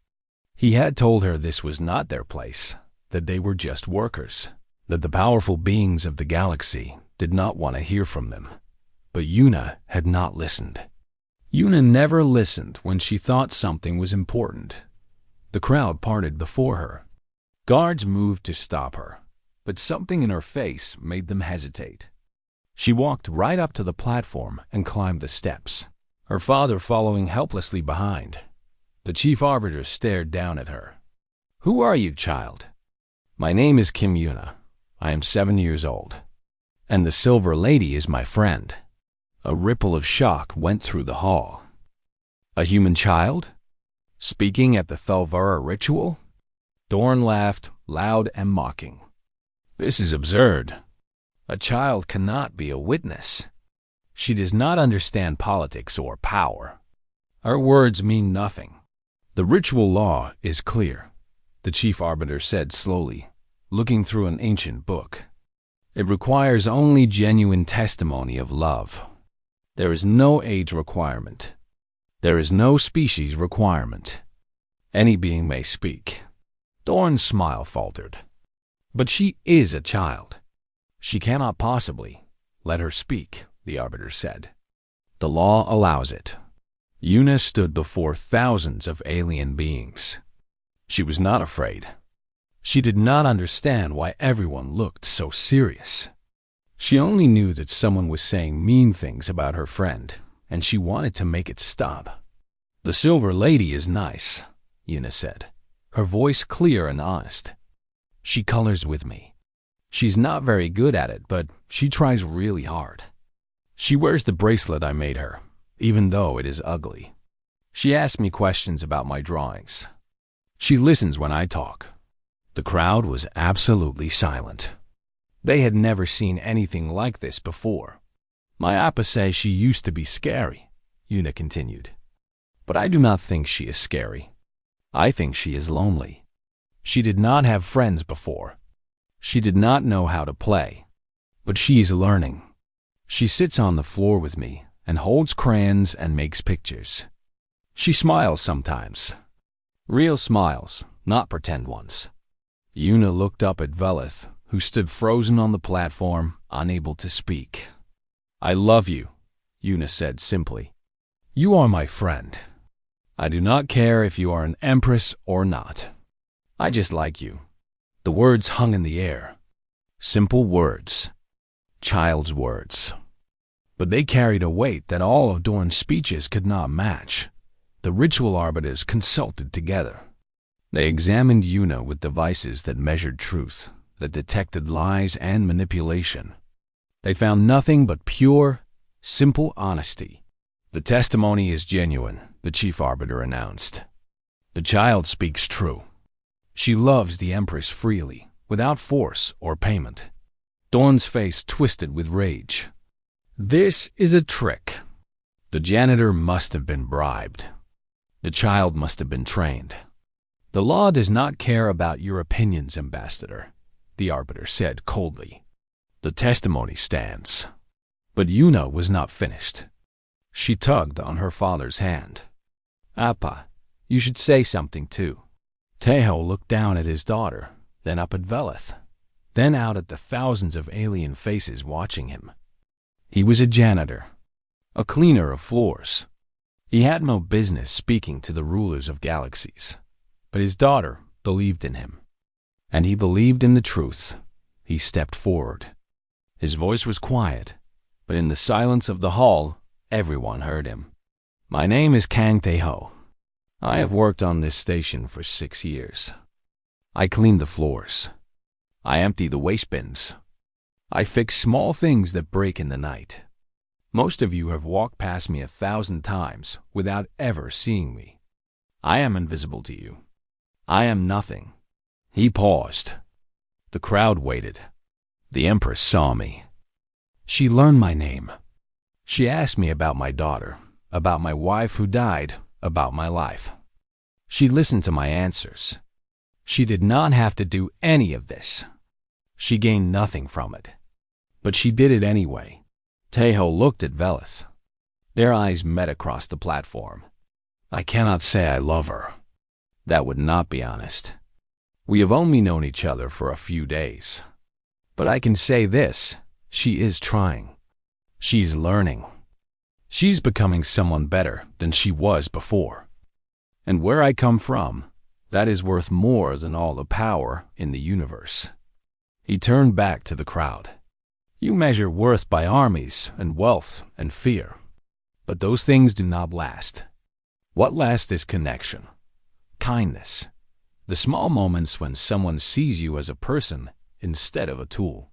He had told her this was not their place, that they were just workers, that the powerful beings of the galaxy did not want to hear from them. But Yuna had not listened. Yuna never listened when she thought something was important. The crowd parted before her. Guards moved to stop her, but something in her face made them hesitate. She walked right up to the platform and climbed the steps, her father following helplessly behind. The Chief Arbiter stared down at her. Who are you, child? My name is Kim Yuna. I am 7 years old. And the Silver Lady is my friend. A ripple of shock went through the hall. A human child? Speaking at the Thalvara ritual? Dorn laughed, loud and mocking. This is absurd. A child cannot be a witness. She does not understand politics or power. Her words mean nothing. The ritual law is clear, the Chief Arbiter said slowly, looking through an ancient book. It requires only genuine testimony of love. There is no age requirement. There is no species requirement. Any being may speak. Dorn's smile faltered. But she is a child. She cannot possibly. Let her speak, the Arbiter said. The law allows it. Yuna stood before thousands of alien beings. She was not afraid. She did not understand why everyone looked so serious. She only knew that someone was saying mean things about her friend, and she wanted to make it stop. The Silver Lady is nice, Yuna said, her voice clear and honest. She colors with me. She's not very good at it, but she tries really hard. She wears the bracelet I made her, even though it is ugly. She asks me questions about my drawings. She listens when I talk. The crowd was absolutely silent. They had never seen anything like this before. My appa say she used to be scary, Yuna continued. But I do not think she is scary. I think she is lonely. She did not have friends before. She did not know how to play. But she is learning. She sits on the floor with me and holds crayons and makes pictures. She smiles sometimes. Real smiles, not pretend ones. Yuna looked up at Velith, who stood frozen on the platform, unable to speak. I love you, Yuna said simply. You are my friend. I do not care if you are an empress or not. I just like you. The words hung in the air. Simple words. Child's words. But they carried a weight that all of Dorn's speeches could not match. The ritual arbiters consulted together. They examined Yuna with devices that measured truth, that detected lies and manipulation. They found nothing but pure, simple honesty. The testimony is genuine, the Chief Arbiter announced. The child speaks true. She loves the Empress freely, without force or payment. Dawn's face twisted with rage. This is a trick. The janitor must have been bribed. The child must have been trained. The law does not care about your opinions, Ambassador, the Arbiter said coldly. The testimony stands. But Yuna was not finished. She tugged on her father's hand. Appa, you should say something too. Tejo looked down at his daughter, then up at Velith, then out at the thousands of alien faces watching him. He was a janitor, a cleaner of floors. He had no business speaking to the rulers of galaxies, but his daughter believed in him. And he believed in the truth. He stepped forward. His voice was quiet, but in the silence of the hall, everyone heard him. My name is Kang Tejo. I have worked on this station for 6 years. I clean the floors. I empty the waste bins. I fix small things that break in the night. Most of you have walked past me 1,000 times without ever seeing me. I am invisible to you. I am nothing. He paused. The crowd waited. The Empress saw me. She learned my name. She asked me about my daughter, about my wife who died, about my life. She listened to my answers. She did not have to do any of this. She gained nothing from it. But she did it anyway. Tejo looked at Velith. Their eyes met across the platform. I cannot say I love her. That would not be honest. We have only known each other for a few days. But I can say this, she is trying. She's learning. She's becoming someone better than she was before. And where I come from, that is worth more than all the power in the universe. He turned back to the crowd. You measure worth by armies and wealth and fear. But those things do not last. What lasts is connection, kindness, the small moments when someone sees you as a person instead of a tool.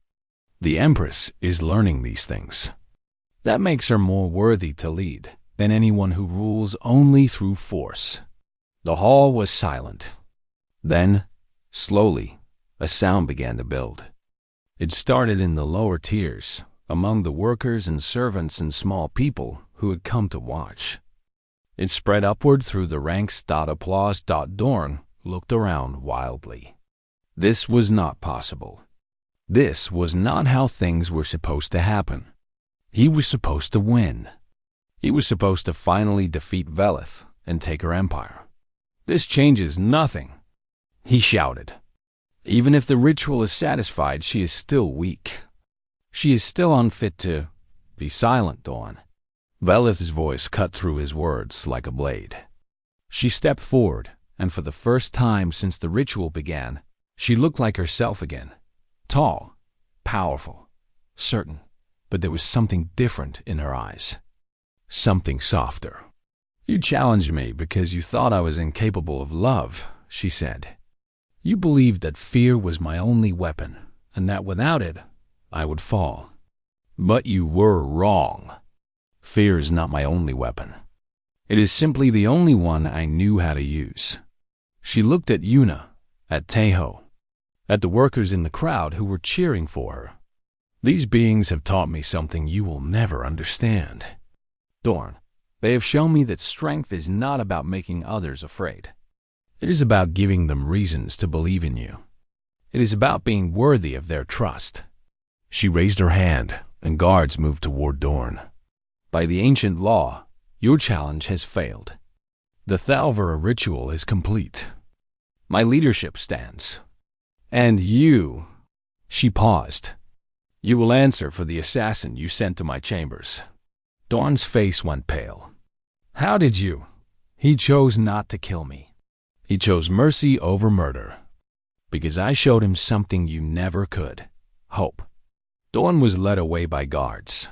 The Empress is learning these things. That makes her more worthy to lead than anyone who rules only through force. The hall was silent. Then, slowly, a sound began to build. It started in the lower tiers, among the workers and servants and small people who had come to watch. It spread upward through the ranks. Applause. Dorn looked around wildly. This was not possible. This was not how things were supposed to happen. He was supposed to win. He was supposed to finally defeat Velith and take her empire. This changes nothing, he shouted. Even if the ritual is satisfied, she is still weak. She is still unfit to be silent, Dawn. Velith's voice cut through his words like a blade. She stepped forward, and for the first time since the ritual began, she looked like herself again. Tall, powerful, certain, but there was something different in her eyes. Something softer. You challenged me because you thought I was incapable of love, she said. You believed that fear was my only weapon, and that without it, I would fall. But you were wrong. Fear is not my only weapon. It is simply the only one I knew how to use. She looked at Yuna, at Tejo, at the workers in the crowd who were cheering for her. These beings have taught me something you will never understand. Dorn, they have shown me that strength is not about making others afraid. It is about giving them reasons to believe in you. It is about being worthy of their trust. She raised her hand, and guards moved toward Dorn. By the ancient law, your challenge has failed. The Thalvera ritual is complete. My leadership stands. And you, she paused. You will answer for the assassin you sent to my chambers. Dawn's face went pale. How did you? He chose not to kill me. He chose mercy over murder. Because I showed him something you never could. Hope. Dawn was led away by guards.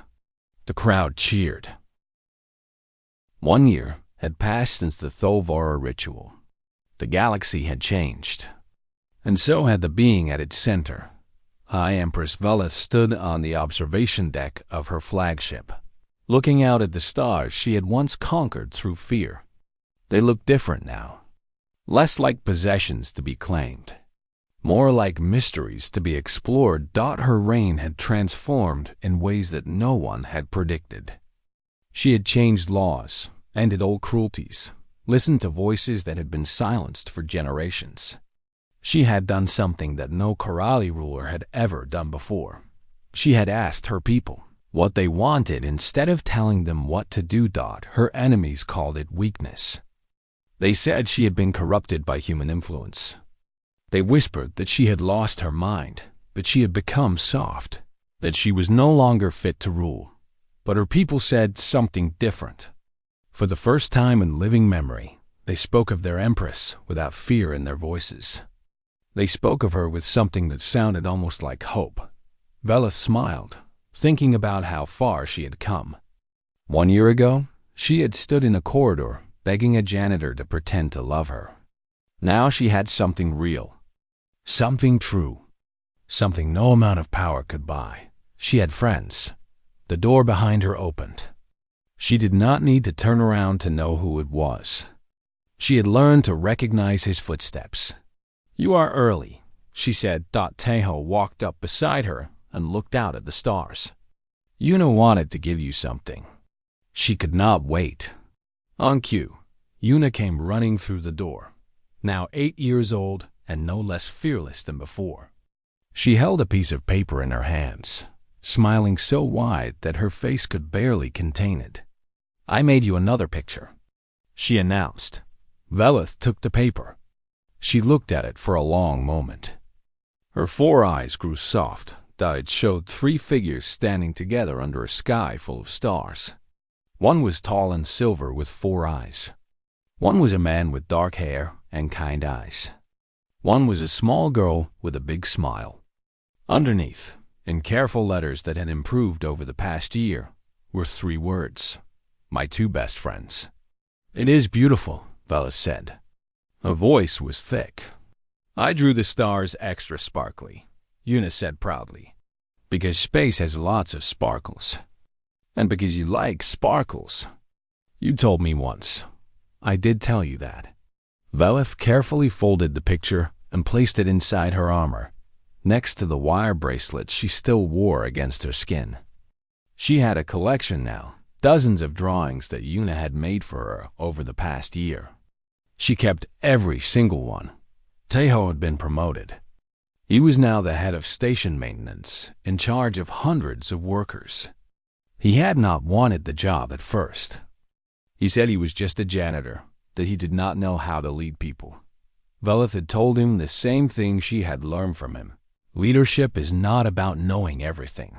The crowd cheered. 1 year had passed since the Thalvera ritual. The galaxy had changed. And so had the being at its center. High Empress Velith stood on the observation deck of her flagship, looking out at the stars she had once conquered through fear. They looked different now. less like possessions to be claimed, more like mysteries to be explored. Her reign had transformed in ways that no one had predicted. She had changed laws, ended old cruelties, listened to voices that had been silenced for generations. She had done something that no Corelli ruler had ever done before. She had asked her people what they wanted instead of telling them what to do. Her enemies called it weakness. They said she had been corrupted by human influence. They whispered that she had lost her mind, that she had become soft, that she was no longer fit to rule. But her people said something different. For the first time in living memory, they spoke of their empress without fear in their voices. They spoke of her with something that sounded almost like hope. Velith smiled, thinking about how far she had come. 1 year ago, she had stood in a corridor begging a janitor to pretend to love her. Now she had something real, something true, something no amount of power could buy. She had friends. The door behind her opened. She did not need to turn around to know who it was. She had learned to recognize his footsteps. "You are early," she said. Tejo walked up beside her and looked out at the stars. Yuna wanted to give you something. She could not wait. On cue, Yuna came running through the door, now 8 years old and no less fearless than before. She held a piece of paper in her hands, smiling so wide that her face could barely contain it. "I made you another picture," she announced. Velith took the paper. She looked at it for a long moment. Her 4 eyes grew soft. It showed 3 figures standing together under a sky full of stars. One was tall and silver with 4 eyes. One was a man with dark hair and kind eyes. One was a small girl with a big smile. Underneath, in careful letters that had improved over the past year, were 3 words: "My 2 best friends." "It is beautiful," Velith said. Her voice was thick. "I drew the stars extra sparkly," Yuna said proudly, "because space has lots of sparkles. And because you like sparkles. You told me once. I did tell you that." Velith carefully folded the picture and placed it inside her armor, next to the wire bracelet she still wore against her skin. She had a collection now, dozens of drawings that Yuna had made for her over the past year. She kept every single one. Tejo had been promoted. He was now the head of station maintenance, in charge of hundreds of workers. He had not wanted the job at first. He said he was just a janitor, that he did not know how to lead people. Velith had told him the same thing she had learned from him. Leadership is not about knowing everything.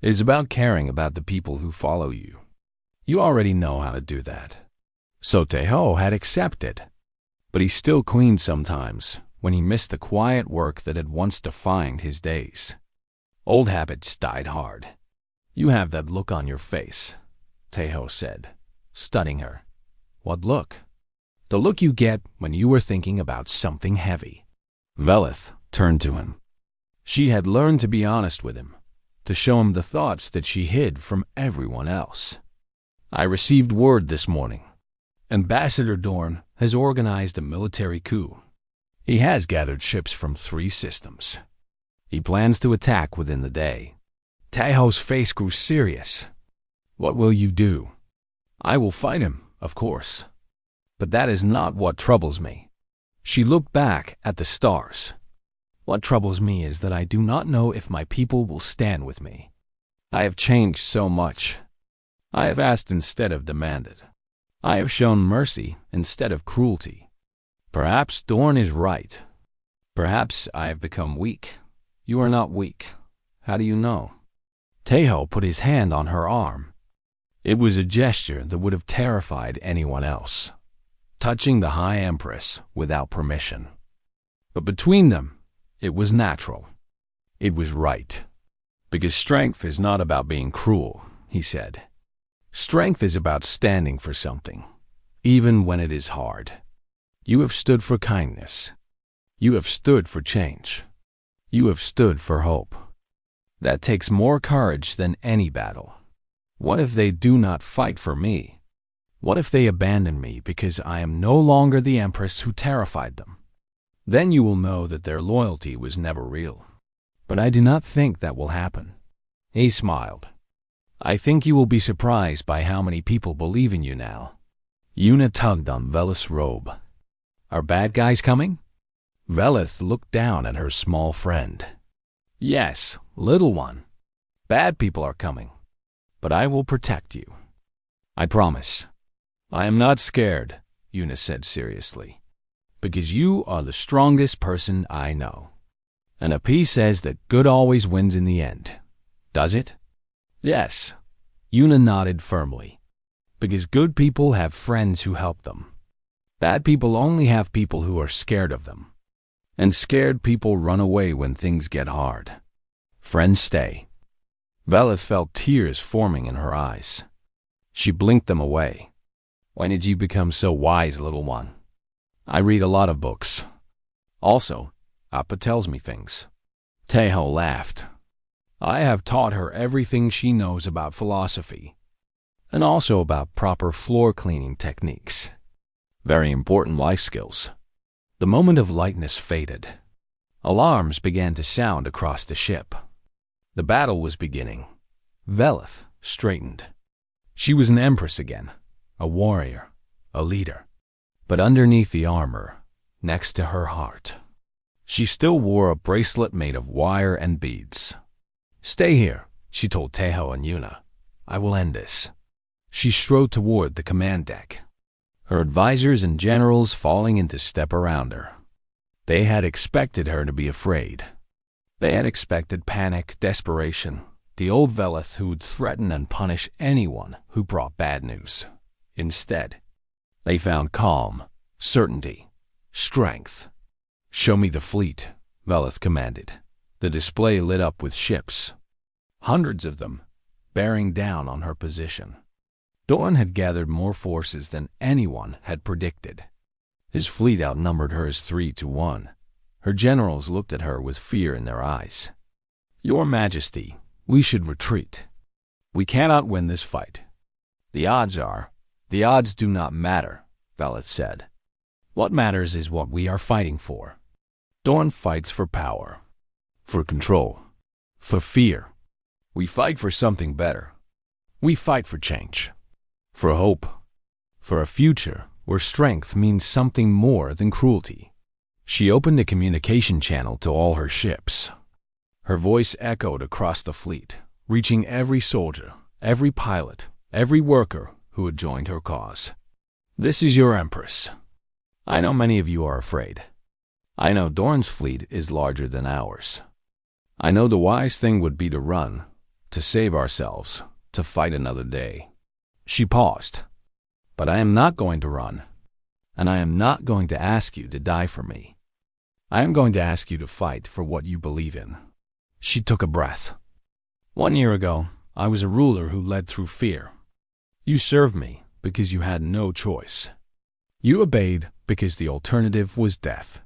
It is about caring about the people who follow you. You already know how to do that. So Tejo had accepted. But he still cleaned sometimes when he missed the quiet work that had once defined his days. Old habits died hard. "You have that look on your face," Tejo said, studying her. "What look?" "The look you get when you were thinking about something heavy." Velith turned to him. She had learned to be honest with him, to show him the thoughts that she hid from everyone else. "I received word this morning. Ambassador Dorn has organized a military coup. He has gathered ships from 3 systems. He plans to attack within the day." Tejo's face grew serious. "What will you do?" "I will fight him, of course. But that is not what troubles me." She looked back at the stars. "What troubles me is that I do not know if my people will stand with me. I have changed so much. I have asked instead of demanded. I have shown mercy instead of cruelty. Perhaps Dorn is right. Perhaps I have become weak. You are not weak. How do you know?" Tejo put his hand on her arm. It was a gesture that would have terrified anyone else, touching the High Empress without permission. But between them, it was natural. It was right. "Because strength is not about being cruel," he said. "Strength is about standing for something, even when it is hard. You have stood for kindness. You have stood for change. You have stood for hope. That takes more courage than any battle. What if they do not fight for me? What if they abandon me because I am no longer the empress who terrified them? Then you will know that their loyalty was never real. But I do not think that will happen." He smiled. "I think you will be surprised by how many people believe in you now." Yuna tugged on Velith's robe. "Are bad guys coming?" Velith looked down at her small friend. "Yes, little one. Bad people are coming. But I will protect you. I promise." "I am not scared," Yuna said seriously, "because you are the strongest person I know. And a piece says that good always wins in the end. Does it?" "Yes." Yuna nodded firmly. "Because good people have friends who help them. Bad people only have people who are scared of them. And scared people run away when things get hard. Friends stay." Velith felt tears forming in her eyes. She blinked them away. "When did you become so wise, little one?" "I read a lot of books. Also, Appa tells me things." Tejo laughed. "I have taught her everything she knows about philosophy, and also about proper floor cleaning techniques. Very important life skills." The moment of lightness faded. Alarms began to sound across the ship. The battle was beginning. Velith straightened. She was an empress again, a warrior, a leader. But underneath the armor, next to her heart, she still wore a bracelet made of wire and beads. "Stay here," she told Tejo and Yuna. "I will end this." She strode toward the command deck, her advisors and generals falling into step around her. They had expected her to be afraid. They had expected panic, desperation, the old Velith who would threaten and punish anyone who brought bad news. Instead, they found calm, certainty, strength. "Show me the fleet," Velith commanded. The display lit up with ships, hundreds of them, bearing down on her position. Dorn had gathered more forces than anyone had predicted. His fleet outnumbered hers 3-1. Her generals looked at her with fear in their eyes. "Your Majesty, we should retreat. We cannot win this fight." The odds do not matter," Velith said. "What matters is what we are fighting for." Dorn fights for power, for control, for fear. We fight for something better. We fight for change, for hope, for a future where strength means something more than cruelty. She opened a communication channel to all her ships. Her voice echoed across the fleet, reaching every soldier, every pilot, every worker who had joined her cause. "This is your empress. I know many of you are afraid. I know Dorn's fleet is larger than ours. I know the wise thing would be to run, to save ourselves, to fight another day." She paused. "But I am not going to run, and I am not going to ask you to die for me. I am going to ask you to fight for what you believe in." She took a breath. "1 year ago, I was a ruler who led through fear. You served me because you had no choice. You obeyed because the alternative was death.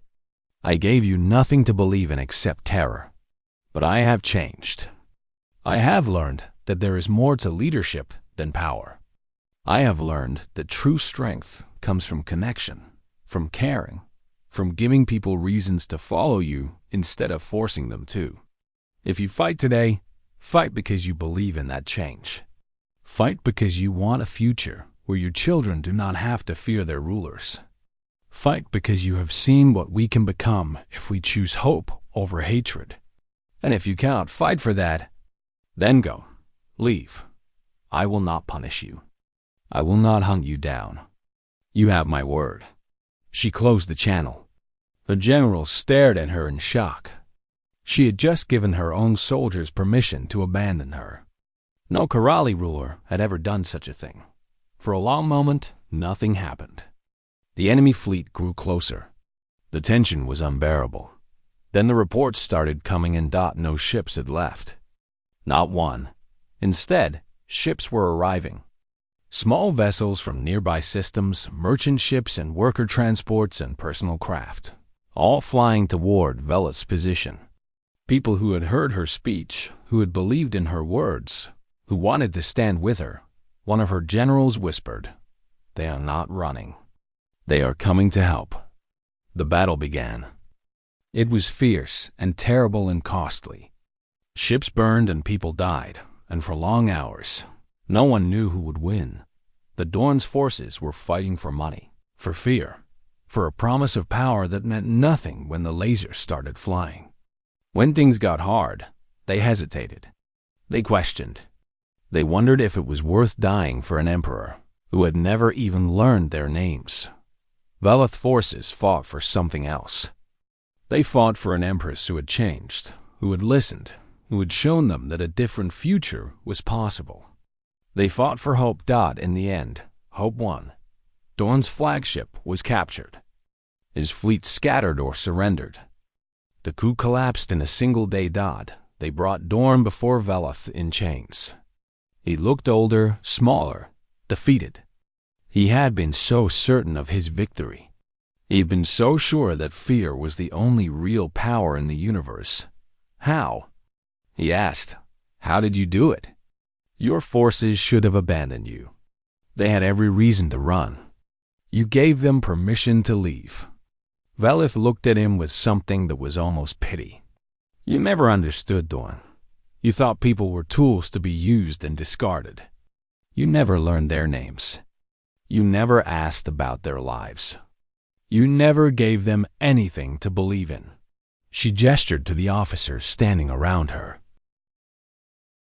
I gave you nothing to believe in except terror. But I have changed. I have learned that there is more to leadership than power. I have learned that true strength comes from connection, from caring, from giving people reasons to follow you instead of forcing them to. If you fight today, fight because you believe in that change. Fight because you want a future where your children do not have to fear their rulers. Fight because you have seen what we can become if we choose hope over hatred. And if you cannot fight for that, then go. Leave. I will not punish you. I will not hunt you down. You have my word." She closed the channel. The generals stared at her in shock. She had just given her own soldiers permission to abandon her. No Karali ruler had ever done such a thing. For a long moment, nothing happened. The enemy fleet grew closer. The tension was unbearable. Then the reports started coming in. No ships had left. Not one. Instead, ships were arriving. Small vessels from nearby systems, merchant ships and worker transports and personal craft, all flying toward Velith's position. People who had heard her speech, who had believed in her words, who wanted to stand with her. One of her generals whispered, They are not running. They are coming to help. The battle began. It was fierce and terrible and costly. Ships burned and people died, and for long hours, no one knew who would win. The Dorn's forces were fighting for money, for fear, for a promise of power that meant nothing when the lasers started flying. When things got hard, they hesitated. They questioned. They wondered if it was worth dying for an emperor who had never even learned their names. Velith forces fought for something else. They fought for an empress who had changed, who had listened, who had shown them that a different future was possible. They fought for hope. In the end, hope won. Dorn's flagship was captured. His fleet scattered or surrendered. The coup collapsed in a single day. They brought Dorn before Velith in chains. He looked older, smaller, defeated. He had been so certain of his victory. He had been so sure that fear was the only real power in the universe. How? He asked. How did you do it? Your forces should have abandoned you. They had every reason to run. You gave them permission to leave. Velith looked at him with something that was almost pity. You never understood, Dorn. You thought people were tools to be used and discarded. You never learned their names. You never asked about their lives. You never gave them anything to believe in. She gestured to the officers standing around her.